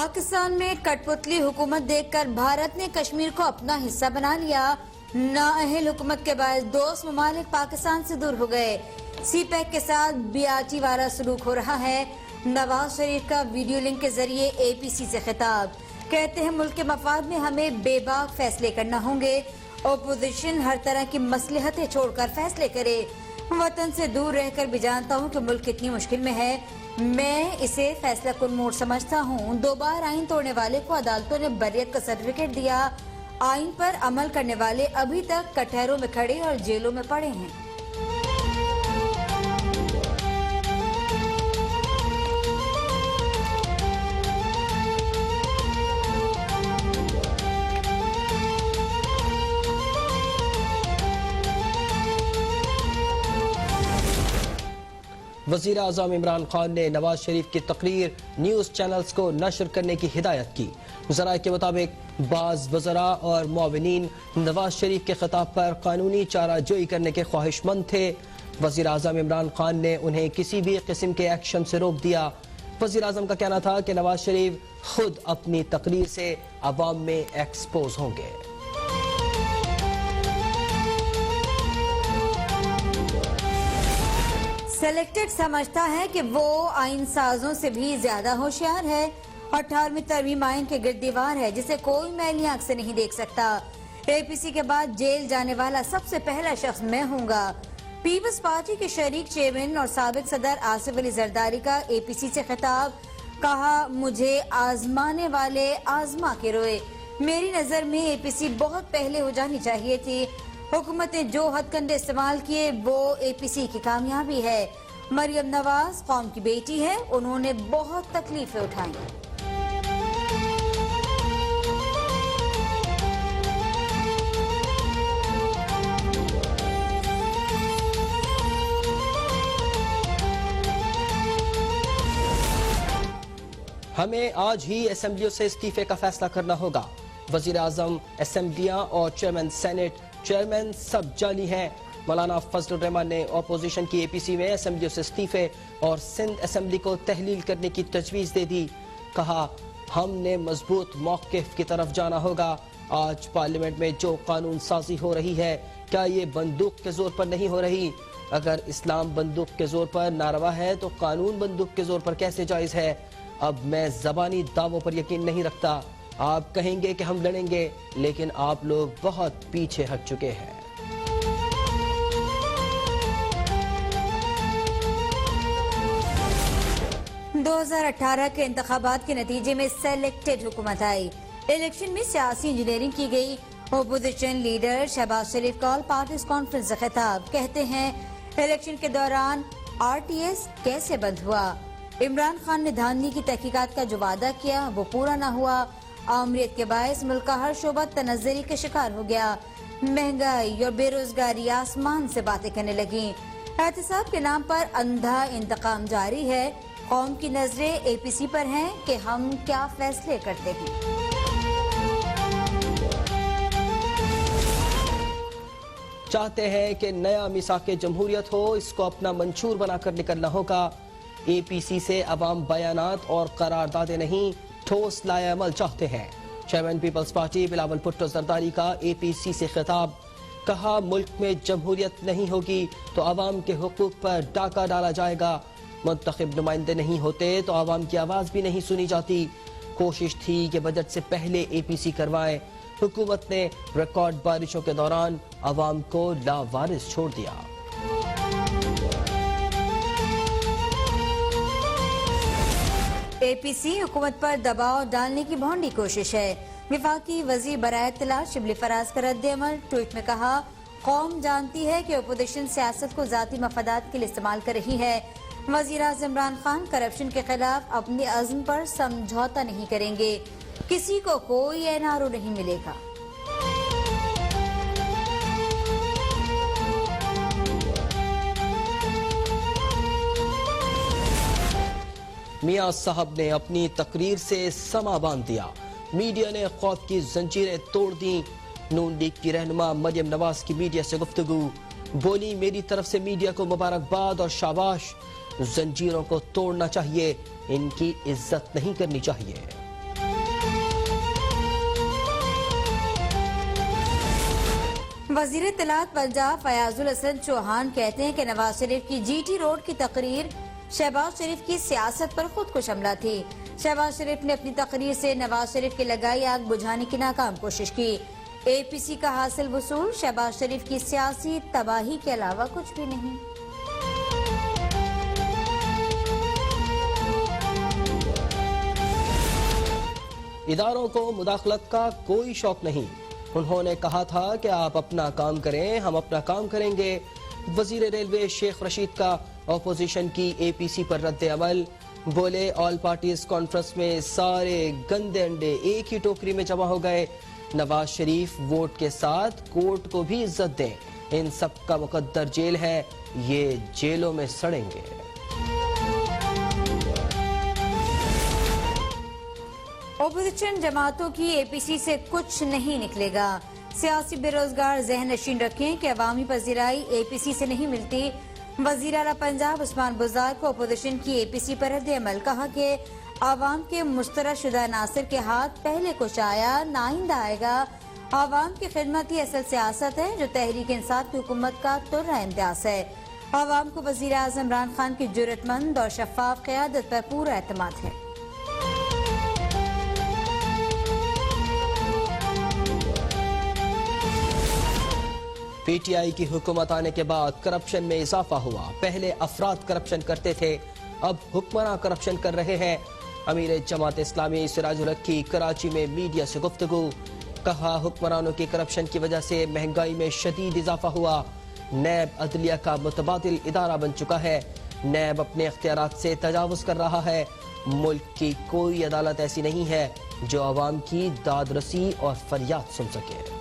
पाकिस्तान में कठपुतली हुकूमत देखकर भारत ने कश्मीर को अपना हिस्सा बना लिया। नाअहल हुकूमत के बाद दोस्त ममालिक पाकिस्तान से दूर हो गए। सीपैक के साथ बियाची वाला सलूक हो रहा है। नवाज शरीफ का वीडियो लिंक के जरिए APC से खिताब, कहते हैं मुल्क के मफाद में हमें बेबाक फैसले करना होंगे। ओपोजिशन हर तरह की मसलहतें छोड़कर फैसले करे। वतन से दूर रहकर भी जानता हूँ कि मुल्क कितनी मुश्किल में है। मैं इसे फैसला कुन मोड़ समझता हूँ। 2 बार आइन तोड़ने वाले को अदालतों ने बरियत का सर्टिफिकेट दिया। आइन पर अमल करने वाले अभी तक कटहरों में खड़े और जेलों में पड़े हैं। वज़ीर आज़म इमरान खान ने नवाज शरीफ की तकरीर न्यूज़ चैनल्स को नशर करने की हिदायत की। ज़राए के मुताबिक बाज़ वज़रा और मुआविनीन नवाज शरीफ के खिताब पर कानूनी चाराजोई करने के ख्वाहिशमंद थे। वज़ीर आज़म इमरान खान ने उन्हें किसी भी किस्म के एक्शन से रोक दिया। वज़ीर आज़म का कहना था कि नवाज शरीफ खुद अपनी तकरीर से अवाम में एक्सपोज होंगे। सेलेक्टेड समझता है कि वो आइन साजों से भी ज्यादा होशियार है। 18वीं तरमीम आइन के गिर्द दीवार है जिसे कोई मैली आंख से नहीं देख सकता। APC के बाद जेल जाने वाला सबसे पहला शख्स मैं हूँगा। पीपल्स पार्टी के शरीक चेयरमैन और साबिक सदर आसिफ अली जरदारी का APC से खिताब, कहा मुझे आजमाने वाले आजमा के रोए। मेरी नजर में APC बहुत पहले हो जानी चाहिए थी। हुकूमत ने जो हथकंडे इस्तेमाल किए वो APC की कामयाबी है। मरियम नवाज कौम की बेटी है, उन्होंने बहुत तकलीफें उठाई। हमें आज ही असेंबलियों से इस्तीफे का फैसला करना होगा। वज़ीर आज़म असेंबलियां और चेयरमैन सेनेट चेयरमैन सब जाली हैं। मौलाना फजलुर रहमान ने अपोजिशन की APC में असेंबलियों से इस्तीफे और सिंध असेंबली को तहलील करने की तजवीज़ दे दी। कहा हमने मजबूत मौक़िफ़ की तरफ जाना होगा। आज पार्लियामेंट में जो कानून साजी हो रही है, क्या ये बंदूक के जोर पर नहीं हो रही? अगर इस्लाम बंदूक के जोर पर नारवा है तो कानून बंदूक के जोर पर कैसे जायज़ है? अब मैं ज़बानी दावों पर यकीन नहीं रखता। आप कहेंगे कि हम लड़ेंगे, लेकिन आप लोग बहुत पीछे हट चुके हैं। – 2018 के इंतखाबात के नतीजे में सेलेक्टेड हुकूमत आई। इलेक्शन में सियासी इंजीनियरिंग की गई। ओपोजिशन लीडर शहबाज शरीफ का ऑल पार्टीज कॉन्फ्रेंस से खिताब, कहते हैं इलेक्शन के दौरान RTS कैसे बंद हुआ? इमरान खान ने धांधली की तहकीकात का जो वादा किया वो पूरा न हुआ। आमरीत के बायस मुल्क का हर शोबा तनज़्ज़ुरी के शिकार हो गया। महंगाई और बेरोजगारी आसमान से बातें करने लगी। एहतिसाब के नाम पर अंधा इंतकाम जारी है। कौम की नजरें APC पर हैं कि हम क्या फैसले करते हैं। चाहते हैं कि नया मिसाक़े जमहूरियत हो, इसको अपना मंशूर बनाकर निकलना होगा। APC से अवाम बयानात और करारदादे नहीं, ठोस लाए अमल चाहते हैं। Chairman peoples party Bilawal Bhutto Zardari का APC से खिताब, कहा मुल्क में जमहूरियत नहीं होगी तो अवाम के हुकूक पर डाका डाला जाएगा। मुंतखब नुमाइंदे नहीं होते तो अवाम की आवाज़ भी नहीं सुनी जाती। कोशिश थी कि बजट से पहले APC करवाएं। हुकूमत ने रिकॉर्ड बारिशों के दौरान अवाम को लावारिस छोड़ दिया। APC हुकूमत पर दबाव डालने की भौंडी कोशिश है। विफाकी वज़ीर बराए इत्तलात शिबली फराज का रद्द-ए-अमल, ट्वीट में कहा कौम जानती है कि अपोजिशन सियासत को जाती मफादात के लिए इस्तेमाल कर रही है। वज़ीर आज़म इमरान खान करप्शन के खिलाफ अपने अज़्म पर समझौता नहीं करेंगे। किसी को कोई एनआरओ नहीं मिलेगा। मियां साहब ने अपनी तकरीर से समा बांध दिया। मीडिया ने खौफ की जंजीरें तोड़ दी। नून लीग की रहनुमा मरियम नवाज की मीडिया से गुफ्तगू, बोली मेरी तरफ से मीडिया को मुबारकबाद और शाबाश। जंजीरों को तोड़ना चाहिए, इनकी इज्जत नहीं करनी चाहिए। वजीर इत्तलात पंजाब फयाजुल हसन चौहान कहते हैं कि नवाज शरीफ की GT रोड की तकरीर शहबाज शरीफ की सियासत पर खुद कुछ हमला थी। शहबाज शरीफ ने अपनी तकरीर से नवाज शरीफ की लगाई आग बुझाने की नाकाम कोशिश की। APC का हासिल वसूल शहबाज शरीफ की सियासी तबाही के अलावा कुछ भी नहीं। इदारों को मुदाखलत का कोई शौक नहीं। उन्होंने कहा था कि आप अपना काम करें, हम अपना काम करेंगे। वजीर रेलवे शेख रशीद का ऑपोजिशन की APC पर रद्द अमल। बोले ऑल पार्टीज कॉन्फ्रेंस में सारे गंदे अंडे एक ही टोकरी में जमा हो गए। नवाज शरीफ वोट के साथ कोर्ट को भी इज्जत दें। इन सब का मुकद्दर जेल है, ये जेलों में सड़ेंगे। ओपोजिशन जमातों की APC से कुछ नहीं निकलेगा। सियासी बेरोजगार जहन नशीन रखें कि अवामी पजीराई APC से नहीं मिलती। वजीर आला पंजाब उस्मान बुज़दार को ओपोजिशन की APC पर रद्द अमल। कहा कि आवाम के मुस्तरदशुदा नासिर के हाथ पहले कुछ आया ना आइंदा आएगा। आवाम की खिदमत ही असल सियासत है जो तहरीक इंसाफ की हुकूमत का तुर्रा इम्तियाज है। आवाम को वजीर आज़म इमरान खान की जुर्रतमंद और शफाफ क़यादत पर पूरा एतमाद है। PTI की हुकूमत आने के बाद करप्शन में इजाफा हुआ। पहले अफराद करप्शन करते थे, अब हुक्मरान करप्शन कर रहे हैं। अमीर जमात इस्लामी सिराजुल हक की कराची में मीडिया से गुफ्तगू। कहा हुक्मरानों की करप्शन की वजह से महंगाई में शदीद इजाफा हुआ। नैब अदलिया का मुतबादिल इदारा बन चुका है। नैब अपने इख्तियारात से तजावुज कर रहा है। मुल्क की कोई अदालत ऐसी नहीं है जो अवाम की दादरसी और फरियाद सुन सके।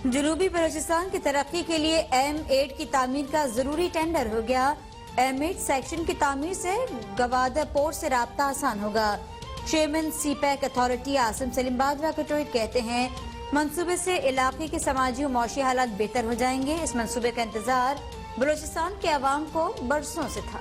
जनूबी बलोचिस्तान की तरक्की के लिए M8 की तामीर का जरूरी टेंडर हो गया। M8 सेक्शन की तामीर से गवादर पोर्ट से राब्ता आसान होगा। Chairman CPEC authority Asim Salim Bajwa के ट्वीट कहते हैं मंसूबे से इलाके के समाजी और मौशी हालात बेहतर हो जाएंगे। इस मंसूबे का इंतजार बलोचिस्तान के अवाम को बरसों से था।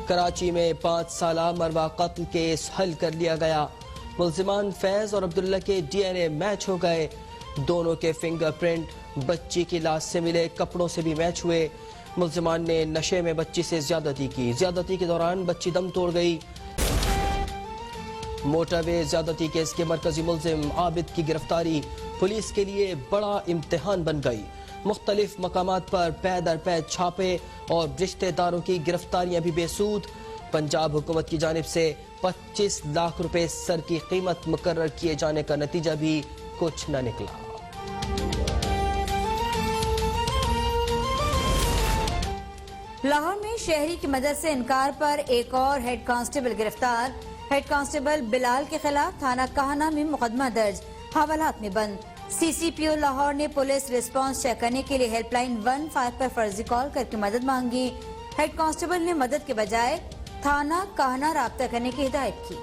कराची में 5 साला मरवा कत्ल केस हल कर लिया गया। मुल्जिमान फैज और अब्दुल्ला के DNA मैच हो गए। दोनों के फिंगरप्रिंट बच्ची की लाश से मिले, कपड़ों से भी मैच हुए। मुल्जिमान ने नशे में बच्ची से ज्यादती की। ज्यादती के दौरान बच्ची दम तोड़ गई। मोटरवे ज्यादती केस के मरकजी मुल्जिम आबिद की गिरफ्तारी पुलिस के लिए बड़ा इम्तिहान बन गई। मुख्तलिफ मकामात पर पै दर पै छापे और रिश्तेदारों की गिरफ्तारियां भी बेसूद। पंजाब हुकूमत की जानिब से 25 लाख रुपए सर की कीमत मुकर्रर किए जाने का नतीजा भी कुछ न निकला। लाहौर में शहरी की मदद से इनकार पर एक और हेड कांस्टेबल गिरफ्तार। हेड कांस्टेबल बिलाल के खिलाफ थाना काहना में मुकदमा दर्ज, हवालात में बंद। CCPO लाहौर ने पुलिस रिस्पांस चेक करने के लिए हेल्पलाइन 15 पर फर्जी कॉल करके मदद मांगी। हेड कांस्टेबल ने मदद के बजाय थाना काहना राब्ता करने की हिदायत की।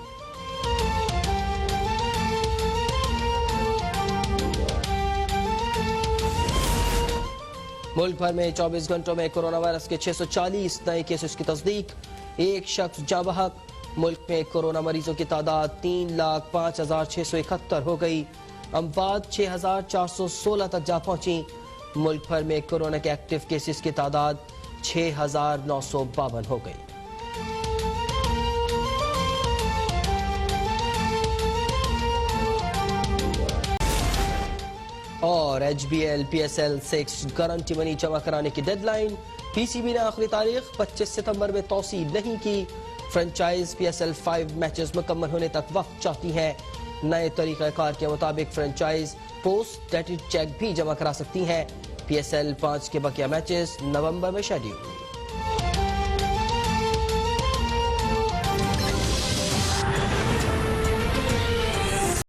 मुल्क भर में 24 घंटों में कोरोना वायरस के 640 नए केसेस की तस्दीक। एक शख्स जाँ बहक। मुल्क में कोरोना मरीजों की तादाद 3,05,671 हो गई। अमवात 6,416 तक जा पहुंची। मुल्क भर में कोरोना के एक्टिव केसेस की तादाद 6,952 हो गई। और HBL PSL 6 गारंटी मनी जमा कराने की डेडलाइन। PCB ने आखिरी तारीख 25 सितंबर में तौसी नहीं की। फ्रेंचाइज PSL 5 मैचेस मुकम्मल होने तक वक्त चाहती है। नए तरीक़ाकार के मुताबिक फ्रेंचाइज पोस्ट डेटेड चेक भी जमा करा सकती हैं। PSL 5 के बकिया मैचेस नवंबर में शेड्यूल।